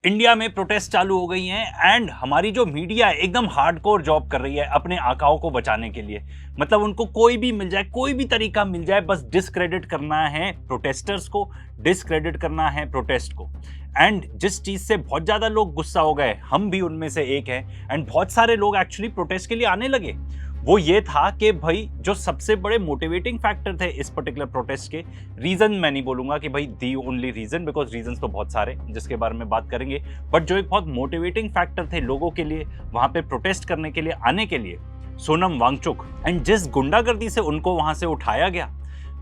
India में protest चालू हो गई हैं एंड हमारी जो मीडिया है एकदम हार्डकोर जॉब कर रही है अपने आकाओं को बचाने के लिए। मतलब उनको कोई भी मिल जाए, कोई भी तरीका मिल जाए, बस डिस्क्रेडिट करना है प्रोटेस्टर्स को, डिस्क्रेडिट करना है प्रोटेस्ट को। एंड जिस चीज से बहुत ज्यादा लोग गुस्सा हो गए, हम भी उनमें से एक हैं, एंड बहुत सारे लोग एक्चुअली प्रोटेस्ट के लिए आने लगे, वो ये था कि भाई जो सबसे बड़े मोटिवेटिंग फैक्टर थे इस पर्टिकुलर प्रोटेस्ट के, रीजन मैं नहीं बोलूंगा कि भाई the only reason, because reasons तो बहुत सारे जिसके बारे में बात करेंगे, बट जो एक बहुत मोटिवेटिंग फैक्टर थे लोगों के लिए वहां पे प्रोटेस्ट करने के लिए आने के लिए, सोनम वांगचुक। एंड जिस गुंडागर्दी से उनको वहां से उठाया गया,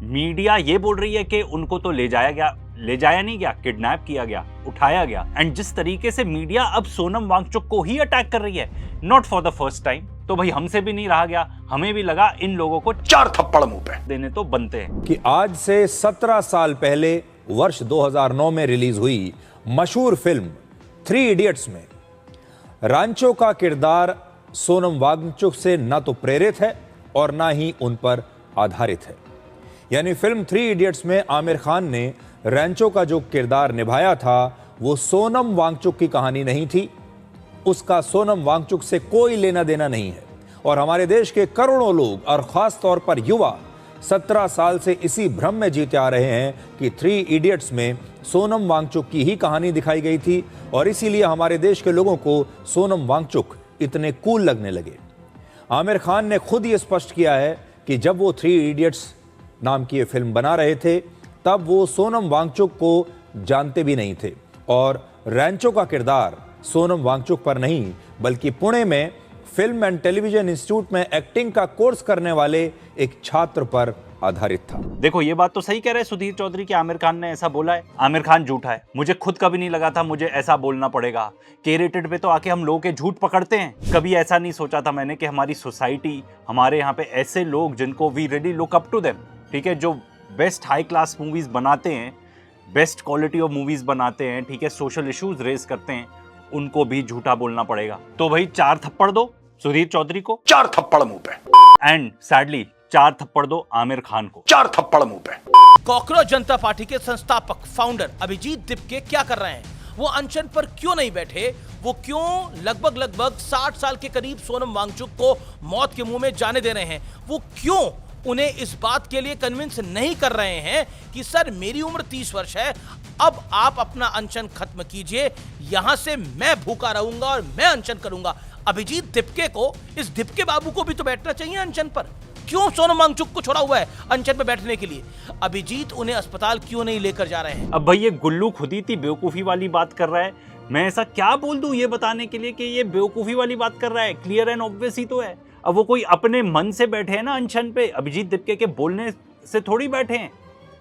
मीडिया ये बोल रही है कि उनको तो ले जाया नहीं गया, किडनैप किया गया, उठाया गया। एंड जिस तरीके से मीडिया अब सोनम वांगचुक को ही अटैक कर रही है, not for the first time, तो भाई हमसे भी नहीं रहा गया, हमें भी लगा इन लोगों को 4 थप्पड़ मुंह पे देने तो बनते हैं। कि आज से 17 साल पहले वर्ष 2009 में रिलीज हुई मशहूर फिल्म 3 इडियट्स में रांचो का किरदार सोनम वांगचुक से ना तो प्रेरित है और ना ही उन पर आधारित है। यानी फिल्म 3 इडियट्स में आमिर खान ने रांचो का जो किरदार निभाया था वो सोनम वांगचुक की कहानी नहीं थी, उसका सोनम वांगचुक से कोई लेना देना नहीं है। और हमारे देश के करोड़ों लोग और खास तौर पर युवा 17 साल से इसी भ्रम में जीते आ रहे हैं कि 3 इडियट्स में सोनम वांगचुक की ही कहानी दिखाई गई थी और इसीलिए हमारे देश के लोगों को सोनम वांगचुक इतने कूल लगने लगे। आमिर खान ने खुद ये स्पष्ट किया है कि जब वो 3 इडियट्स नाम की ये फिल्म बना रहे थे तब वो सोनम वांगचुक को जानते भी नहीं थे और रांचो का किरदार सोनम वांगचुक पर नहीं बल्कि पुणे में फिल्म एंड टेलीविजन इंस्टीट्यूट में एक्टिंग का कोर्स करने वाले एक छात्र पर आधारित था। देखो ये बात तो सही कह रहे हैं सुधीर चौधरी कि आमिर खान ने ऐसा बोला है। आमिर खान झूठा है, मुझे खुद कभी नहीं लगा था मुझे ऐसा बोलना पड़ेगा। K-rated पे तो आके हम लोगों के झूठ पकड़ते हैं, कभी ऐसा नहीं सोचा था मैंने कि हमारी सोसाइटी, हमारे यहाँ पे ऐसे लोग जिनको we really look up to them, ठीक है, जो बेस्ट हाई क्लास मूवीज बनाते हैं, बेस्ट क्वालिटी ऑफ मूवीज बनाते हैं, ठीक है, सोशल इश्यूज रेज करते हैं, उनको भी झूठा बोलना पड़ेगा। तो भाई 4 थप्पड़ दो सुधीर चौधरी को, 4 थप्पड़ मुंह पे, एंड सैडली 4 थप्पड़ दो आमिर खान को, 4 थप्पड़ मुंह पे। कॉकरोच जनता पार्टी के संस्थापक फाउंडर अभिजीत दिपके क्या कर रहे हैं? वो अनशन पर क्यों नहीं बैठे? वो क्यों लगभग 60 साल के करीब सोनम वांगचुक को मौत के मुंह में जाने दे रहे हैं? वो क्यों उन्हें इस बात के लिए कन्विंस नहीं कर रहे हैं कि सर मेरी उम्र 30 वर्ष है, अब आप अपना अनशन खत्म कीजिए, यहां से मैं भूखा रहूंगा और मैं अनशन करूंगा। अभिजीत दिपके को, इस दिपके बाबू को भी तो बैठना चाहिए अनशन पर। क्यों सोनम वांगचुक को छोड़ा हुआ है अनशन पर बैठने के लिए? अभिजीत उन्हें अस्पताल क्यों नहीं लेकर जा रहे हैं? अब भाई ये गुल्लू खुद ही थी बेवकूफी वाली बात कर रहा है, मैं ऐसा क्या बोल दूं ये बताने के लिए कि ये बेवकूफी वाली बात कर रहा है? क्लियर एंड ऑब्वियस ही तो है। अब वो कोई अपने मन से बैठे हैं ना अनशन पे, अभिजीत दिपके के बोलने से थोड़ी बैठे हैं,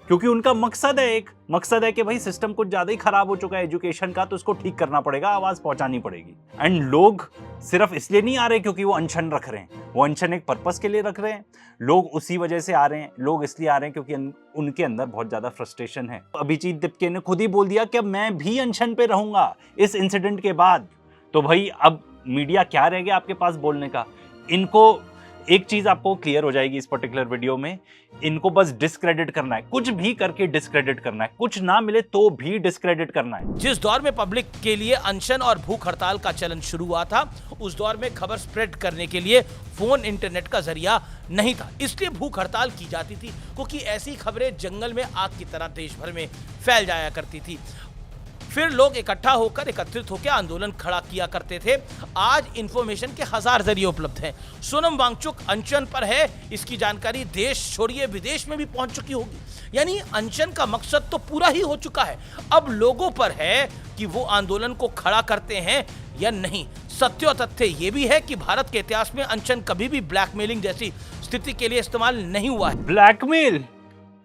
क्योंकि उनका मकसद है, एक मकसद है कि भाई सिस्टम कुछ ज्यादा ही खराब हो चुका है एजुकेशन का, तो उसको ठीक करना पड़ेगा, आवाज पहुंचानी पड़ेगी। एंड लोग सिर्फ इसलिए नहीं आ रहे क्योंकि वो अनशन रख रहे हैं, वो अनशन एक पर्पस के लिए रख रहे हैं, लोग उसी वजह से आ रहे हैं। लोग इसलिए आ रहे हैं क्योंकि उनके अंदर बहुत ज्यादा फ्रस्ट्रेशन है। अभिजीत दिपके ने खुद ही बोल दिया कि अब मैं भी अनशन पे रहूंगा इस इंसिडेंट के बाद। तो भाई अब मीडिया क्या रह गया आपके पास बोलने का? इनको एक चीज आपको क्लियर हो जाएगी इस पर्टिकुलर वीडियो में, इनको बस डिस्क्रेडिट करना है, कुछ भी करके डिस्क्रेडिट करना है, कुछ ना मिले तो भी डिस्क्रेडिट करना है। जिस दौर में पब्लिक के लिए अनशन और भूख हड़ताल का चलन शुरू हुआ था, उस दौर में खबर स्प्रेड करने के लिए फोन इंटरनेट का जरिया नहीं था, इसलिए भूख हड़ताल की जाती थी, क्योंकि ऐसी खबरें जंगल में आग की तरह देश भर में फैल जाया करती थी। फिर लोग इकट्ठा होकर, एकत्रित होकर आंदोलन खड़ा किया करते थे। आज इंफॉर्मेशन के 1000 जरिए उपलब्ध हैं। सोनम वांगचुक अनशन पर है, इसकी जानकारी देश छोड़िए विदेश में भी पहुंच चुकी होगी। यानी अनशन का मकसद तो पूरा ही हो चुका है, अब लोगों पर है कि वो आंदोलन को खड़ा करते हैं या नहीं। सत्य और तथ्य ये भी है कि भारत के इतिहास में अनशन कभी भी ब्लैकमेलिंग जैसी स्थिति के लिए इस्तेमाल नहीं हुआ है। ब्लैकमेल?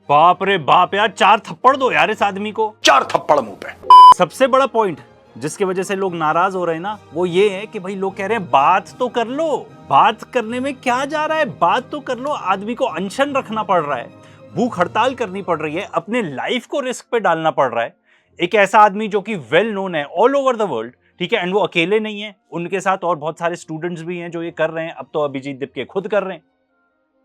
बाप रे बाप यार, 4 थप्पड़ दो यार इस आदमी को, 4 थप्पड़ मुंह पे। सबसे बड़ा पॉइंट जिसकी वजह से लोग नाराज हो रहे हैं ना, वो ये है कि भाई लोग कह रहे हैं बात तो कर लो, बात करने में क्या जा रहा है, बात तो कर लो। आदमी को अनशन रखना पड़ रहा है, भूख हड़ताल करनी पड़ रही है, अपने लाइफ को रिस्क पे डालना पड़ रहा है। एक ऐसा आदमी जो कि वेल नोन है ऑल ओवर द वर्ल्ड, ठीक है, एंड वो अकेले नहीं है, उनके साथ और बहुत सारे स्टूडेंट्स भी हैं जो ये कर रहे हैं। अब तो अभिजीत दिपके खुद कर रहे हैं,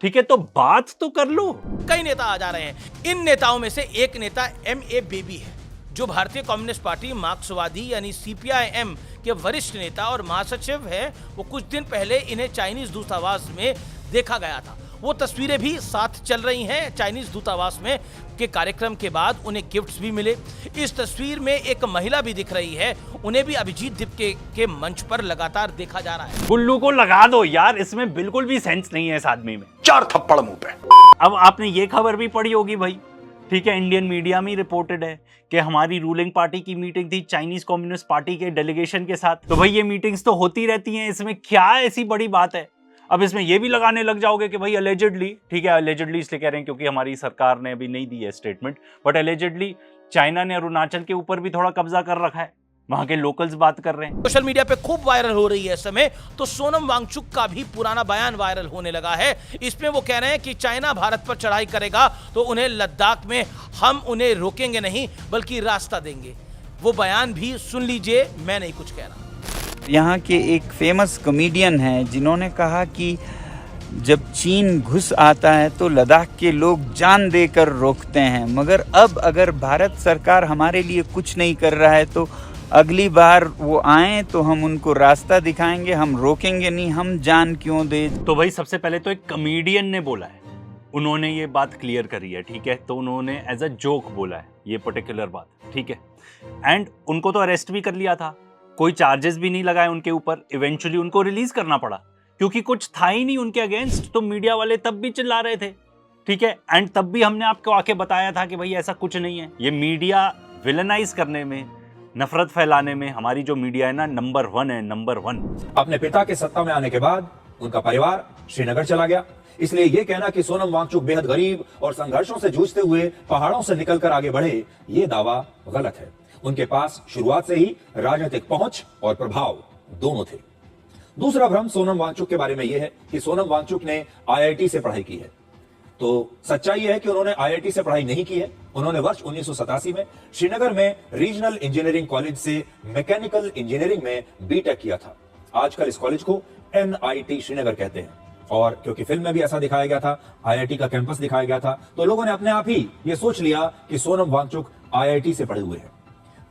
ठीक है, तो बात तो कर लो। कई नेता आ जा रहे हैं, इन नेताओं में से एक नेता MA बेबी है, जो भारतीय कम्युनिस्ट पार्टी मार्क्सवादी यानी सीपीआई-एम के वरिष्ठ नेता और महासचिव हैं, वो कुछ दिन पहले इन्हें चाइनीज दूतावास में देखा गया था। वो तस्वीरें भी साथ चल रही हैं। चाइनीज दूतावास में के कार्यक्रम के बाद उन्हें गिफ्ट्स भी मिले। इस तस्वीर में एक महिला भी दिख रही है, उन्हें भी अभिजीत दीप्के के मंच पर लगातार देखा जा रहा है। गुल्लू को लगा दो यार, इसमें बिल्कुल भी सेंस नहीं है इस आदमी में। 4 थप्पड़ मुंह पे। अब आपने ये खबर भी पढ़ी होगी भाई, ठीक है, इंडियन मीडिया में रिपोर्टेड है कि हमारी रूलिंग पार्टी की मीटिंग थी चाइनीज कम्युनिस्ट पार्टी के डेलीगेशन के साथ। तो भाई ये मीटिंग्स तो होती रहती हैं, इसमें क्या ऐसी बड़ी बात है? अब इसमें ये भी लगाने लग जाओगे कि भाई अलेजेडली, ठीक है, अलेजेडली इसलिए कह रहे हैं क्योंकि हमारी सरकार ने अभी नहीं दी है स्टेटमेंट, बट अलेजेडली चाइना ने अरुणाचल के ऊपर भी थोड़ा कब्जा कर रखा है, वहां के लोकल्स बात कर रहे हैं। सोशल मीडिया पे खूब वायरल हो रही है इस समय, तो सोनम वांगचुक का भी पुराना बयान वायरल होने लगा है। इसमें वो कह रहे हैं कि चाइना भारत पर चढ़ाई करेगा तो उन्हें लद्दाख में हम उन्हें रोकेंगे नहीं बल्कि रास्ता देंगे। वो बयान भी सुन लीजिए, मैं नहीं कुछ कह रहा। यहाँ के एक फेमस कॉमेडियन हैं जिन्होंने कहा कि जब चीन घुस आता है तो लद्दाख के लोग जान देकर रोकते हैं, मगर अब अगर भारत सरकार हमारे लिए कुछ नहीं कर रहा है तो अगली बार वो आए तो हम उनको रास्ता दिखाएंगे, हम रोकेंगे नहीं, हम जान क्यों दे। तो भाई सबसे पहले तो एक कॉमेडियन ने बोला है, उन्होंने ये बात क्लियर करी है, ठीक है, तो उन्होंने एज अ जोक बोला है ये पर्टिकुलर बात, ठीक है, एंड उनको तो अरेस्ट भी कर लिया था, कोई चार्जेस भी नहीं लगाए उनके ऊपर, इवेंचुअली उनको रिलीज करना पड़ा क्योंकि कुछ था ही नहीं उनके अगेंस्ट। तो मीडिया वाले तब भी चिल्ला रहे थे, ठीक है, एंड तब भी हमने आपको आके बताया था कि भाई ऐसा कुछ नहीं है। ये मीडिया विलेनाइज करने में, नफरत फैलाने में हमारी जो मीडिया है ना, नंबर 1 है, नंबर 1। अपने पिता के सत्ता में आने के बाद उनका परिवार श्रीनगर चला गया, इसलिए यह कहना कि सोनम वांगचुक बेहद गरीब और संघर्षों से जूझते हुए पहाड़ों से निकलकर आगे बढ़े, ये दावा गलत है। उनके पास शुरुआत से ही राजनीतिक पहुंच और प्रभाव दोनों थे। दूसरा भ्रम सोनम वांगचुक के बारे में यह है कि सोनम वांगचुक ने आईआईटी से पढ़ाई की है। तो सच्चाई यह है कि उन्होंने आईआईटी से पढ़ाई नहीं की है। उन्होंने वर्ष 1987 में श्रीनगर में रीजनल इंजीनियरिंग कॉलेज से मैकेनिकल इंजीनियरिंग में बीटेक किया था। आजकल इस कॉलेज को एनआईटी श्रीनगर कहते हैं, और क्योंकि फिल्म में भी ऐसा दिखाया गया था, आईआईटी का कैंपस दिखाया गया था, तो लोगों ने अपने आप ही यह सोच लिया कि सोनम वांगचुक आईआईटी से पढ़े हुए हैं।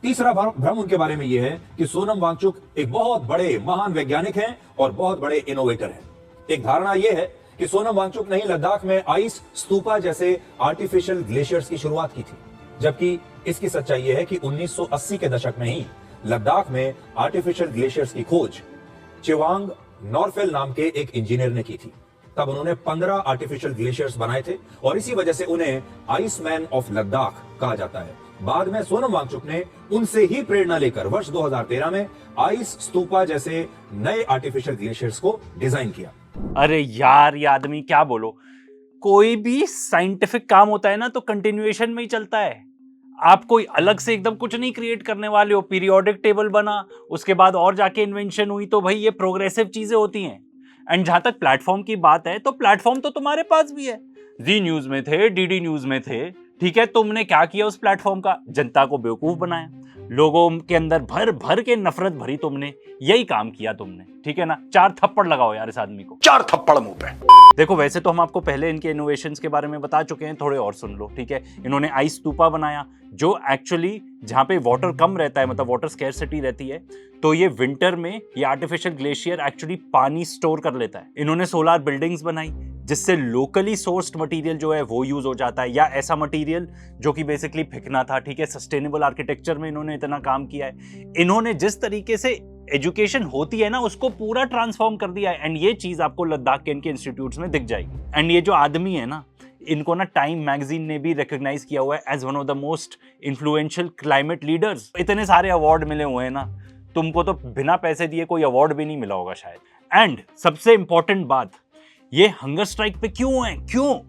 तीसरा भ्रम उनके बारे में यह है कि सोनम वांगचुक एक बहुत बड़े महान वैज्ञानिक हैं और बहुत बड़े इनोवेटर हैं। एक धारणा यह है कि सोनम वांगचुक ने ही लद्दाख में आइस स्तूपा जैसे आर्टिफिशियल ग्लेशियर्स की शुरुआत की थी, जबकि इसकी सच्चाई यह है कि 1980 के दशक में ही लद्दाख में आर्टिफिशियल ग्लेशियर्स की खोज चिवांग नॉरफेल नाम के एक इंजीनियर ने की थी। तब उन्होंने 15 आर्टिफिशियल ग्लेशियर्स बनाए थे और इसी वजह से उन्हें आइसमैन ऑफ लद्दाख कहा जाता है। बाद में सोनम वांगचुक ने उनसे ही प्रेरणा लेकर वर्ष 2013 में आइस स्तूपा जैसे नए आर्टिफिशियल ग्लेशियर्स को डिजाइन किया। अरे यार ये आदमी क्या बोलो, कोई भी साइंटिफिक काम होता है ना तो कंटिन्यूएशन में ही चलता है। आप कोई अलग से एकदम कुछ नहीं क्रिएट करने वाले हो। पीरियोडिक टेबल बना, उसके बाद और जाके इन्वेंशन हुई, तो भाई ये प्रोग्रेसिव चीजें होती हैं। एंड जहां तक प्लेटफॉर्म की बात है, तो प्लेटफॉर्म तो तुम्हारे पास भी है, जी न्यूज में थे, डीडी न्यूज में थे, ठीक है। तुमने क्या किया उस प्लेटफॉर्म का? जनता को बेवकूफ बनाया, लोगों के अंदर भर भर के नफरत भरी, तुमने यही काम किया तुमने, ठीक है ना। 4 थप्पड़ लगाओ यार इस आदमी को, 4 थप्पड़ मुंह पे। देखो वैसे तो हम आपको पहले इनके इनोवेशंस के बारे में बता चुके हैं, थोड़े और सुन लो, ठीक है। इन्होंने आइस स्तूपा बनाया जो एक्चुअली जहां पे वाटर कम रहता है, मतलब वाटर स्कैरसिटी रहती है, तो ये विंटर में ये आर्टिफिशियल ग्लेशियर एक्चुअली पानी स्टोर कर लेता है। इन्होंने सोलर बिल्डिंग्स बनाई जिससे लोकली सोर्स्ड मटेरियल जो है वो यूज हो जाता है, या ऐसा मटेरियल जो कि बेसिकली फेंकना था, ठीक है। सस्टेनेबल आर्किटेक्चर में इन्होंने इतना काम किया है। इन्होंने जिस तरीके से एजुकेशन होती है ना उसको पूरा ट्रांसफॉर्म कर दिया है, एंड ये चीज आपको लद्दाख के इनके इंस्टीट्यूट्स में दिख जाएगी। एंड ये जो आदमी है ना, इनको ना टाइम मैगजीन ने भी रिकॉग्नाइज किया हुआ है as one of the most influential climate leaders. इतने सारे अवार्ड मिले हुए हैं ना, तुमको तो बिना पैसे दिए कोई अवार्ड भी नहीं मिला होगा शायद। एंड सबसे इंपॉर्टेंट बात, ये हंगर स्ट्राइक पे क्यों है? क्यों?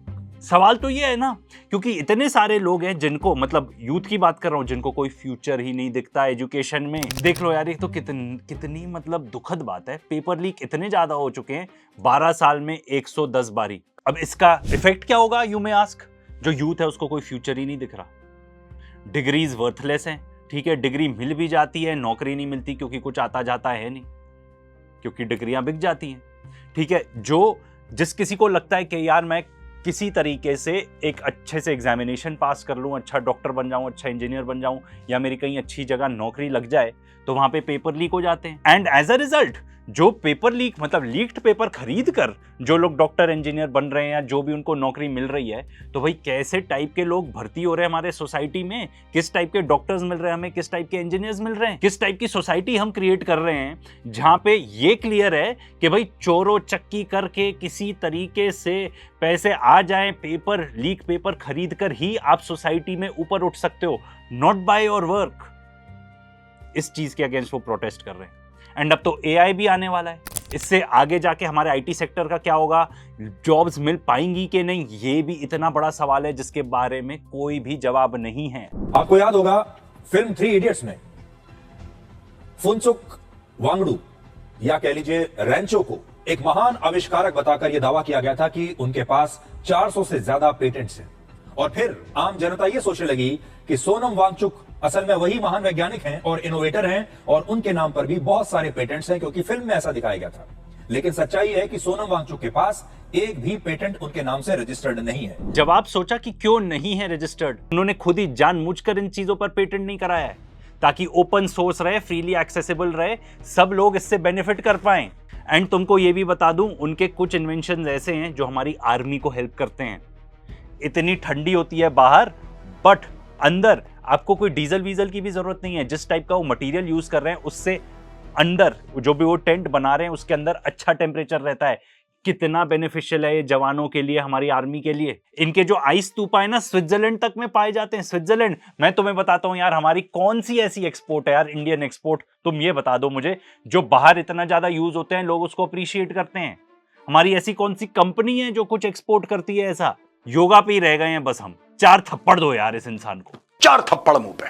सवाल तो ये है ना, क्योंकि इतने सारे लोग हैं जिनको, मतलब यूथ की बात कर रहा हूं, जिनको कोई फ्यूचर ही नहीं दिखता एजुकेशन में। देख लो यार, ये तो कितनी मतलब दुखद बात है। पेपर लीक इतने ज्यादा हो चुके हैं, 12 साल में 110 बारी। अब इसका इफेक्ट क्या होगा, यू मे आस्क? जो यूथ है उसको कोई फ्यूचर ही नहीं दिख रहा, डिग्रीज वर्थलेस हैं, ठीक है। डिग्री मिल भी जाती है, नौकरी नहीं मिलती क्योंकि कुछ आता जाता है नहीं, क्योंकि डिग्रियां बिक जाती हैं, ठीक है। जिस किसी को लगता है कि यार मैं किसी तरीके से एक अच्छे से एग्जामिनेशन पास कर लूँ, अच्छा डॉक्टर बन जाऊँ, अच्छा इंजीनियर बन जाऊँ, या मेरी कहीं अच्छी जगह नौकरी लग जाए, तो वहाँ पे पेपर लीक हो जाते हैं। एंड एज अ रिजल्ट जो पेपर लीक मतलब लीक्ड पेपर खरीद कर जो लोग डॉक्टर इंजीनियर बन रहे हैं या जो भी उनको नौकरी मिल रही है, तो भाई कैसे टाइप के लोग भर्ती हो रहे हैं हमारे सोसाइटी में, किस टाइप के डॉक्टर्स मिल रहे हैं हमें, किस टाइप के इंजीनियर्स मिल रहे हैं, किस टाइप की सोसाइटी हम क्रिएट कर रहे हैं, जहाँ पे ये क्लियर है कि भाई चोरों चक्की करके किसी तरीके से पैसे आ जाएं, पेपर लीक पेपर खरीद कर ही आप सोसाइटी में ऊपर उठ सकते हो, नॉट बाय योर वर्क। इस चीज के अगेंस्ट वो प्रोटेस्ट कर रहे हैं। एंड अब तो एआई भी आने वाला है, इससे आगे जाके हमारे आईटी सेक्टर का क्या होगा, जॉब्स मिल पाएंगी कि नहीं, ये भी इतना बड़ा सवाल है जिसके बारे में कोई भी जवाब नहीं है। आपको याद होगा फिल्म 3 इडियट्स में फुनसुक वांगडू या कह लीजिए रैंचो को एक महान आविष्कारक बताकर यह दावा किया गया था कि उनके पास 400 से ज्यादा पेटेंट्स हैं। और फिर आम जनता यह सोचने लगी कि सोनम वांगचुक असल में वही महान वैज्ञानिक हैं और इनोवेटर हैं और उनके नाम पर भी बहुत सारे पेटेंट्स हैं, क्योंकि फिल्म में ऐसा दिखाया गया था। लेकिन सच्चाई है कि सोनम वांगचुक के पास एक भी पेटेंट उनके नाम से रजिस्टर्ड नहीं है। जब आप सोचा कि क्यों नहीं है रजिस्टर्ड, उन्होंने खुद ही जानबूझकर इन चीजों पर पेटेंट नहीं कराया है, ताकि ओपन सोर्स रहे, फ्रीली एक्सेसिबल रहे, सब लोग इससे बेनिफिट कर पाए। एंड तुमको ये भी बता दूं, उनके कुछ इन्वेंशन ऐसे हैं जो हमारी आर्मी को हेल्प करते हैं। इतनी ठंडी होती है बाहर, बट अंदर आपको कोई डीजल वीजल की भी जरूरत नहीं है। जिस टाइप का वो मटेरियल यूज कर रहे हैं उससे अंदर जो भी वो टेंट बना रहे हैं उसके अंदर अच्छा टेम्परेचर रहता है। कितना बेनिफिशियल है ये जवानों के लिए, हमारी आर्मी के लिए। इनके जो आइस तूपा है ना, स्विट्जरलैंड तक में पाए जाते हैं। स्विट्जरलैंड, मैं तुम्हें बताता हूं यार, हमारी कौन सी ऐसी एक्सपोर्ट है यार, इंडियन एक्सपोर्ट, तुम ये बता दो मुझे, जो बाहर इतना ज्यादा यूज होते हैं, लोग उसको अप्रिशिएट करते हैं। हमारी ऐसी कौन सी कंपनी है जो कुछ एक्सपोर्ट करती है ऐसा? योगा पे ही रह गए हैं बस हम। 4 थप्पड़ दो यार इस इंसान को, 4 थप्पड़ मुंह पे।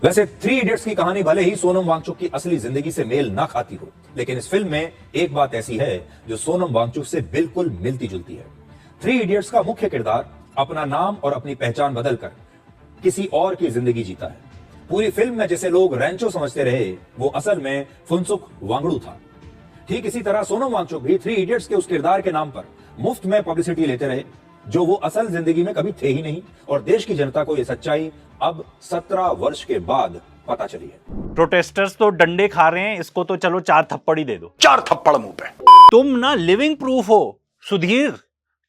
वैसे 3 इडियट्स की कहानी भले ही सोनम वांगचुक की असली जिंदगी से मेल ना खाती हो, लेकिन इस फिल्म में एक बात ऐसी है जो सोनम वांगचुक से बिल्कुल मिलती जुलती है। 3 इडियट्स का मुख्य किरदार अपना नाम और अपनी पहचान बदलकर किसी और की जिंदगी जीता है। पूरी फिल्म में जिसे लोग रैंचो समझते रहे, वो असल में फुनसुक वांगडू था। ठीक इसी तरह सोनम वांगचुक भी 3 इडियट्स के उस किरदार के नाम पर मुफ्त में पब्लिसिटी लेते रहे, जो वो असल जिंदगी में कभी थे ही नहीं। और देश की जनता को यह सच्चाई अब 17 वर्ष के बाद पता चली है। प्रोटेस्टर्स तो डंडे खा रहे हैं, इसको तो चलो 4 थप्पड़ ही दे दो। 4 थप्पड़ मुंह पे। तुम ना लिविंग प्रूफ हो सुधीर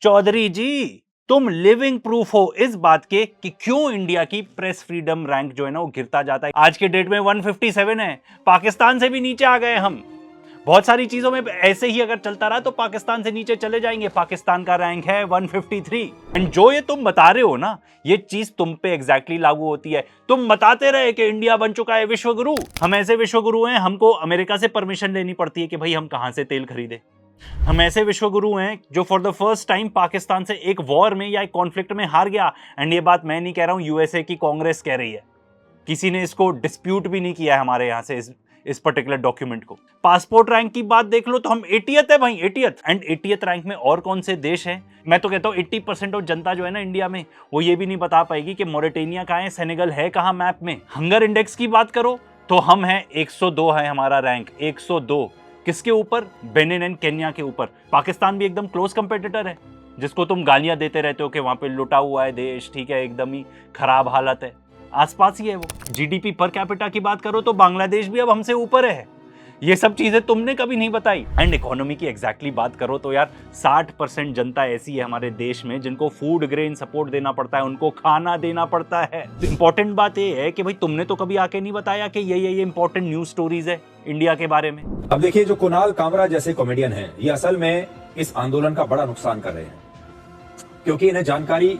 चौधरी जी, तुम लिविंग प्रूफ हो इस बात के कि क्यों इंडिया की प्रेस फ्रीडम रैंक जो है ना वो गिरता जाता है। आज के डेट में 157 है, पाकिस्तान से भी नीचे आ गए हम। बहुत सारी चीजों में ऐसे ही अगर चलता रहा तो पाकिस्तान से नीचे चले जाएंगे। पाकिस्तान का रैंक है 153। एंड जो ये तुम बता रहे हो ना, ये चीज तुम पे एग्जैक्टली लागू होती है। तुम बताते रहे कि इंडिया बन चुका है विश्वगुरु। हम ऐसे विश्वगुरु हैं, हमको अमेरिका से परमिशन लेनी पड़ती है कि भाई हम कहां से तेल खरीदे। हम ऐसे विश्वगुरु हैं जो for the first time Pakistan से एक वॉर में या एक कॉन्फ्लिक्ट में हार गया। एंड ये बात मैं नहीं कह रहा हूं, यूएसए की कांग्रेस कह रही है। किसी ने इसको डिस्प्यूट भी नहीं किया है हमारे यहां से इस पर्टिकुलर डॉक्यूमेंट को। पासपोर्ट रैंक की बात देख लो तो हम 80th है भाई, 80th। एंड 80th रैंक में और कौन से देश हैं? मैं तो कहता हूँ 80% ऑफ जनता जो है ना इंडिया में, वो ये भी नहीं बता पाएगी कि मोरिटेनिया कहाँ है, सेनेगल है कहाँ मैप में। हंगर इंडेक्स की बात करो तो हम हैं 102 है हमारा रैंक, 102। किसके ऊपर? बेनिन एंड केन्या के ऊपर। पाकिस्तान भी एकदम क्लोज कंपेटिटर है, जिसको तुम गालियां देते रहते हो कि वहां पे लुटा हुआ है देश, ठीक है, एकदम ही खराब हालत है। आसपास ही है वो। जीडीपी पर कैपिटा की बात करो तो बांग्लादेश भी अब हमसे ऊपर है। ये सब चीजें तुमने कभी नहीं बताई। एंड इकोनॉमी की एग्जैक्टली बात करो तो यार 60% जनता ऐसी है हमारे देश में जिनको फूड ग्रेन सपोर्ट देना पड़ता है, उनको खाना देना पड़ता है। तो इंपॉर्टेंट बात ये है कि भाई तुमने तो कभी आके नहीं बताया कि ये इंपॉर्टेंट न्यूज स्टोरीज है इंडिया के बारे में। अब देखिए, जो कुणाल कामरा जैसे कॉमेडियन हैं, ये असल में इस आंदोलन का बड़ा नुकसान कर रहे हैं, क्योंकि इन्हें जानकारी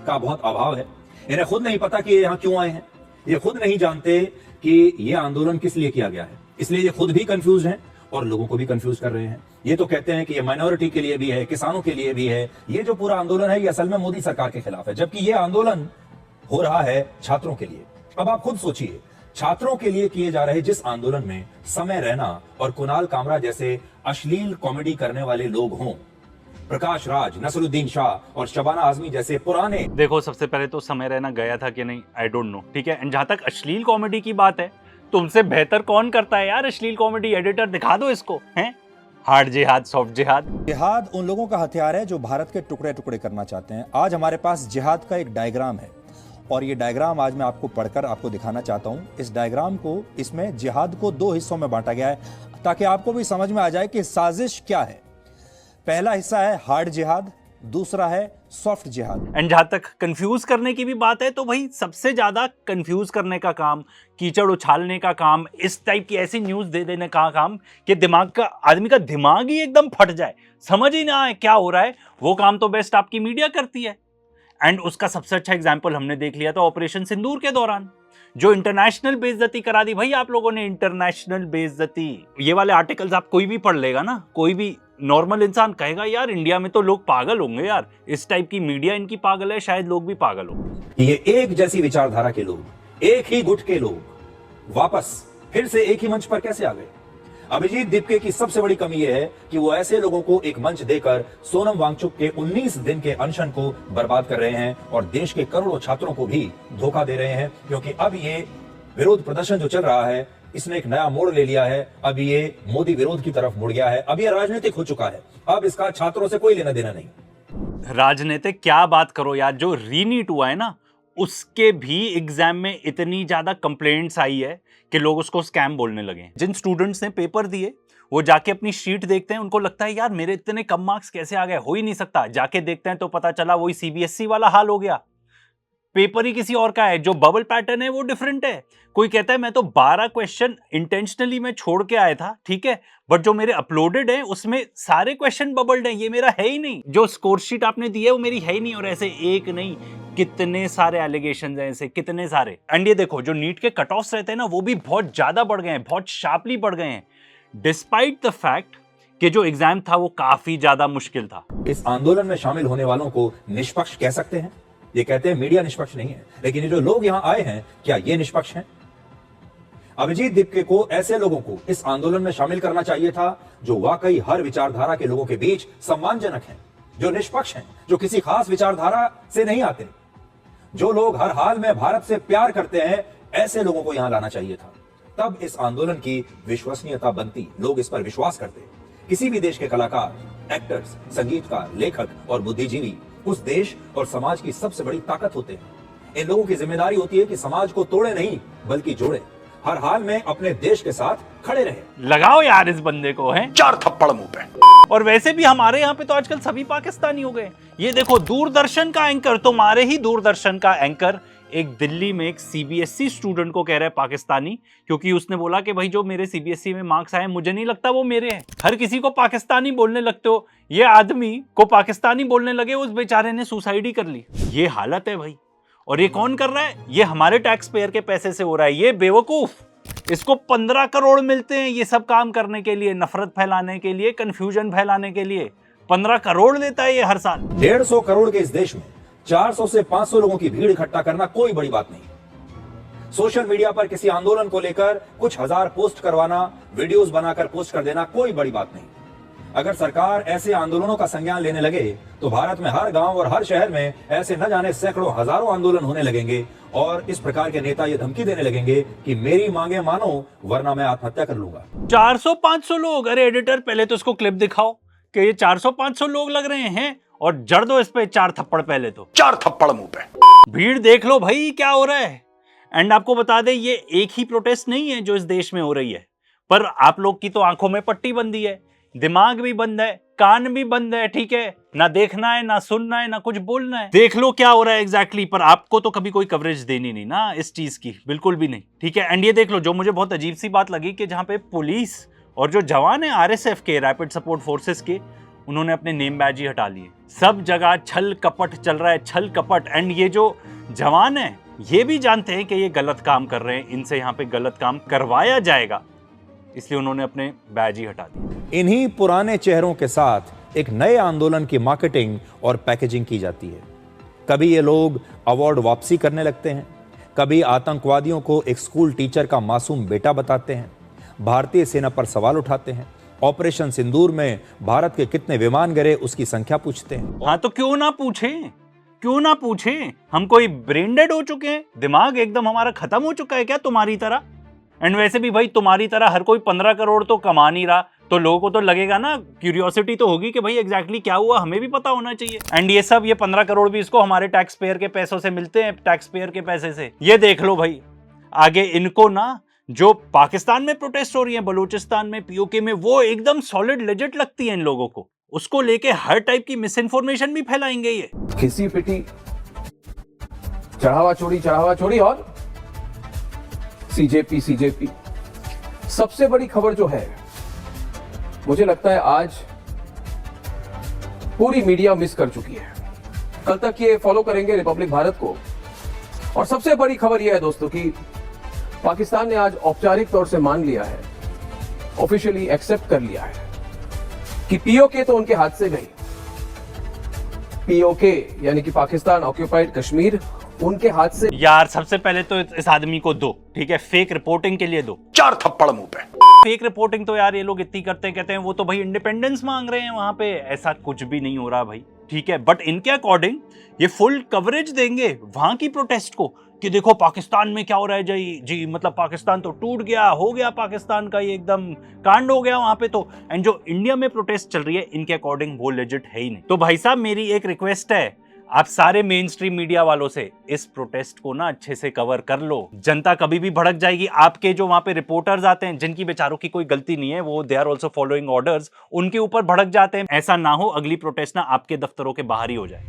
का बहुत अभाव है। इन्हें खुद नहीं पता कि ये यहाँ क्यों आए हैं। ये खुद नहीं जानते कि ये आंदोलन किस लिए किया गया है, इसलिए ये खुद भी कंफ्यूज हैं और लोगों को भी कंफ्यूज कर रहे हैं। ये तो कहते हैं कि ये माइनॉरिटी के लिए भी है, किसानों के लिए भी है। ये जो पूरा आंदोलन है ये असल में मोदी सरकार के खिलाफ है, जबकि ये आंदोलन हो रहा है छात्रों के लिए। अब आप खुद सोचिए, छात्रों के लिए किए जा रहे जिस आंदोलन में समय रैना और कुणाल कामरा जैसे अश्लील कॉमेडी करने वाले लोग हों, प्रकाश राज, नसरुद्दीन शाह और शबाना आजमी जैसे पुराने। देखो, सबसे पहले तो समय रहना गया था कि नहीं, आई डोंट नो, ठीक है। एंड जहां तक अश्लील कॉमेडी की बात है, तुमसे बेहतर कौन करता है यार अश्लील कॉमेडी? एडिटर दिखा दो इसको, हैं? हार्ड जिहाद, सॉफ्ट जिहाद। जिहाद उन लोगों का हथियार है जो भारत के टुकड़े टुकड़े करना चाहते हैं। आज हमारे पास जिहाद का एक डायग्राम है और ये डायग्राम आज मैं आपको पढ़कर आपको दिखाना चाहता हूं। इस डायग्राम को, इसमें जिहाद को 2 हिस्सों में बांटा गया है ताकि आपको भी समझ में आ जाए कि साजिश क्या है। पहला हिस्सा है हार्ड जिहाद, दूसरा है सॉफ्ट जिहाद। एंड जहां तक कंफ्यूज करने की भी बात है तो भाई सबसे ज्यादा कंफ्यूज करने का काम, कीचड़ उछालने का काम, इस टाइप की ऐसी न्यूज दे देने का काम कि आदमी का दिमाग ही एकदम फट जाए, समझ ही ना आए क्या हो रहा है, वो काम तो बेस्ट आपकी मीडिया करती है। एंड उसका सबसे अच्छा एग्जाम्पल हमने देख लिया था ऑपरेशन सिंदूर के दौरान, जो इंटरनेशनल बेइज्जती करा दी भाई आप लोगों ने, इंटरनेशनल बेइज्जती। ये वाले आर्टिकल्स आप कोई भी पढ़ लेगा ना, कोई भी नॉर्मल इंसान कहेगा यार इंडिया में तो लोग पागल होंगे यार, इस टाइप की मीडिया इनकी पागल है, शायद लोग भी पागल हो। ये एक जैसी विचारधारा के लोग, एक ही गुट के लोग वापस फिर से एक ही मंच पर कैसे आ गए? अभिजीत दीपके की सबसे बड़ी कमी यह है कि वो ऐसे लोगों को एक मंच देकर सोनम वांगचुक के 19 दिन के अनशन को बर्बाद कर रहे हैं और देश के करोड़ों छात्रों को भी धोखा दे रहे हैं, क्योंकि अब ये विरोध प्रदर्शन जो चल रहा है इसने एक नया मोड़ ले लिया है। अब ये मोदी विरोध की तरफ मुड़ गया है, अब ये राजनीतिक हो चुका है, अब इसका छात्रों से कोई लेना देना नहीं। राजनीतिक क्या बात करो यार, जो रीनीट हुआ है ना उसके भी एग्जाम में इतनी ज्यादा कंप्लेंट्स आई है कि लोग उसको स्कैम बोलने लगे। जिन स्टूडेंट्स ने पेपर दिए वो जाके अपनी शीट देखते हैं, उनको लगता है यार मेरे इतने कम मार्क्स कैसे आ गए, हो ही नहीं सकता। जाके देखते हैं तो पता चला वही सीबीएसई वाला हाल हो गया, पेपर ही किसी और का है, जो बबल पैटर्न है वो डिफरेंट है। कोई कहता है मैं तो 12 क्वेश्चन इंटेंशनली मैं छोड़ के आया था, ठीक है, बट जो मेरे अपलोडेड है उसमें सारे क्वेश्चन बबल्ड हैं, ये मेरा है ही नहीं। जो स्कोर शीट आपने दी है वो मेरी है ही नहीं। और ऐसे एक नहीं, कितने सारे एलिगेशंस हैं ऐसे, कितने सारे। एंड ये देखो जो नीट के कट ऑफ्स रहते हैं ना वो भी बहुत ज्यादा बढ़ गए हैं, बहुत शार्पली बढ़ गए हैं, डिस्पाइट द फैक्ट कि जो एग्जाम था वो काफी ज्यादा मुश्किल था। इस आंदोलन में शामिल होने वालों को निष्पक्ष कह सकते हैं? ये कहते हैं मीडिया निष्पक्ष नहीं है, लेकिन ये जो लोग यहां आए हैं क्या ये निष्पक्ष हैं? अभिजीत दीपके को ऐसे लोगों को इस आंदोलन में शामिल करना चाहिए था जो वाकई हर विचारधारा के लोगों के बीच सम्मानजनक हैं, जो निष्पक्ष हैं, जो किसी खास विचारधारा से नहीं आते, जो लोग हर हाल में भारत से प्यार करते हैं, ऐसे लोगों को यहां लाना चाहिए था। तब इस आंदोलन की विश्वसनीयता बनती, लोग इस पर विश्वास करते। किसी भी देश के कलाकार, एक्टर्स, संगीतकार, लेखक और बुद्धिजीवी उस देश और समाज की सबसे बड़ी ताकत होते हैं। इन लोगों की जिम्मेदारी होती है कि समाज को तोड़े नहीं बल्कि जोड़े, हर हाल में अपने देश के साथ खड़े रहे। लगाओ यार इस बंदे को, है 4 थप्पड़ मुंह पे। और वैसे भी हमारे यहाँ पे तो आजकल सभी पाकिस्तानी हो गए। ये देखो दूरदर्शन का एंकर, तुम्हारे ही दूरदर्शन का एंकर एक दिल्ली में एक सीबीएसई स्टूडेंट को कह रहा है पाकिस्तानी, क्योंकि उसने बोला कि भाई जो मेरे सीबीएसई में मार्क्स आए मुझे नहीं लगता वो मेरे हैं। हर किसी को पाकिस्तानी बोलने लगते हो, ये आदमी को पाकिस्तानी बोलने लगे, उस बेचारे ने सुसाइड ही कर ली। ये हालत है भाई। और ये कौन कर रहा है? ये हमारे टैक्स पेयर के पैसे से हो रहा है। ये बेवकूफ, इसको 15 करोड़ मिलते हैं ये सब काम करने के लिए, नफरत फैलाने के लिए, कंफ्यूजन फैलाने के लिए। 15 करोड़ लेता है ये हर साल। 150 करोड़ के इस देश में 400 से 500 लोगों की भीड़ इकट्ठा करना कोई बड़ी बात नहीं। सोशल मीडिया पर किसी आंदोलन को लेकर कुछ हजार पोस्ट करवाना, वीडियोस बनाकर पोस्ट कर देना कोई बड़ी बात नहीं। अगर सरकार ऐसे आंदोलनों का संज्ञान लेने लगे तो भारत में हर गांव और हर शहर में ऐसे न जाने सैकड़ों हजारों आंदोलन होने लगेंगे और इस प्रकार के नेता ये धमकी देने लगेंगे कि मेरी मांगे मानो वरना मैं आत्महत्या कर लूंगा। 400-500 लोग, अरे एडिटर पहले तो इसको क्लिप दिखाओ कि ये 400-500 लोग लग रहे हैं और जड़ दो इस पे 4 थप्पड़, पहले तो 4 थप्पड़ मुंह पे। भीड़ देख लो भाई क्या हो रहा है। एंड आपको बता दें ये एक ही प्रोटेस्ट नहीं है जो इस देश में हो रही है, पर आप लोग की तो आंखों में पट्टी बंदी है, दिमाग भी बंद है, कान भी बंद है, ठीक है, ना देखना है, ना सुनना है, ना कुछ बोलना है। देख लो क्या हो रहा है एग्जैक्टली, पर आपको तो कभी कोई कवरेज देनी नहीं ना इस चीज की, बिल्कुल भी नहीं, ठीक है। एंड ये देख लो जो मुझे बहुत अजीब सी बात लगी कि जहां पे पुलिस और जो जवान है आरएसएफ के, रैपिड सपोर्ट फोर्सेस के, उन्होंने अपने नेम बैज ही हटा लिए। सब जगह छल कपट चल रहा है, छल कपट। एंड ये जो जवान है ये भी जानते हैं कि ये गलत काम कर रहे हैं, इनसे यहाँ पे गलत काम करवाया जाएगा, इसलिए उन्होंने अपने बैज ही हटा दिए। इन्हीं पुराने चेहरों के साथ एक नए आंदोलन की मार्केटिंग और पैकेजिंग की जाती है। कभी ये लोग अवार्ड वापसी करने लगते हैं, कभी आतंकवादियों को एक स्कूल टीचर का मासूम बेटा बताते हैं, भारतीय सेना पर सवाल उठाते हैं, ऑपरेशन सिंदूर में भारत के कितने विमान गिरे उसकी संख्या पूछते हैं। हाँ तो क्यों ना पूछें, हम कोई ब्रेन डेड हो चुके हैं, दिमाग एकदम हमारा खत्म हो चुका है क्या तुम्हारी तरह? एंड वैसे भी भाई तुम्हारी तरह हर कोई 15 करोड़ तो कमा नहीं रहा, तो लोगों को तो लगेगा ना, क्यूरियोसिटी तो होगी कि भाई एग्जैक्टली क्या हुआ, हमें भी पता होना चाहिए। एंड ये सब, ये 15 करोड़ भी इसको हमारे टैक्स पेयर के पैसों से मिलते हैं, टैक्स पेयर के पैसे से। ये देख लो भाई, आगे इनको ना जो पाकिस्तान में प्रोटेस्ट हो रही है, बलूचिस्तान में, पीओके में, वो एकदम सॉलिड लेजिट लगती है इन लोगों को। उसको लेके हर टाइप की मिस इन्फॉर्मेशन भी फैलाएंगे ये। खिसी पिटी, चढ़ावा चोरी और सीजेपी। सबसे बड़ी खबर जो है, मुझे लगता है आज पूरी मीडिया मिस कर चुकी है। कल तक ये फॉलो करेंगे रिपब्लिक भारत को। और सबसे बड़ी खबर यह है दोस्तों कि पाकिस्तान ने आज औपचारिक तौर से मान लिया है, ऑफिशियली एक्सेप्ट कर लिया है कि पीओके तो उनके हाथ से गई। पीओके यानी कि पाकिस्तान ऑक्यूपाइड कश्मीर उनके हाथ से। यार सबसे पहले तो इस आदमी को दो, ठीक है, फेक रिपोर्टिंग के लिए दो 4 थप्पड़ मुंह पे। फेक रिपोर्टिंग तो यार ये लोग इतनी करते हैं, कहते हैं वो तो भाई इंडिपेंडेंस मांग रहे हैं वहां पे। ऐसा कुछ भी नहीं हो रहा भाई, ठीक है। बट इनके अकॉर्डिंग ये फुल कवरेज देंगे वहां की प्रोटेस्ट को कि देखो पाकिस्तान में क्या हो रहा है जी, मतलब पाकिस्तान तो टूट गया, हो गया पाकिस्तान का ये एकदम कांड हो गया वहां पे तो। एंड जो इंडिया में प्रोटेस्ट चल रही है इनके अकॉर्डिंग वो लेजिट है ही नहीं। तो भाई साहब मेरी एक रिक्वेस्ट है, आप सारे मेन स्ट्रीम मीडिया वालों से, इस प्रोटेस्ट को ना अच्छे से कवर कर लो। जनता कभी भी भड़क जाएगी। आपके जो वहां पे रिपोर्टर्स आते हैं, जिनकी बेचारों की कोई गलती नहीं है, वो they are also following orders, उनके ऊपर भड़क जाते हैं। ऐसा ना हो अगली प्रोटेस्ट ना आपके दफ्तरों के बाहर ही हो जाए।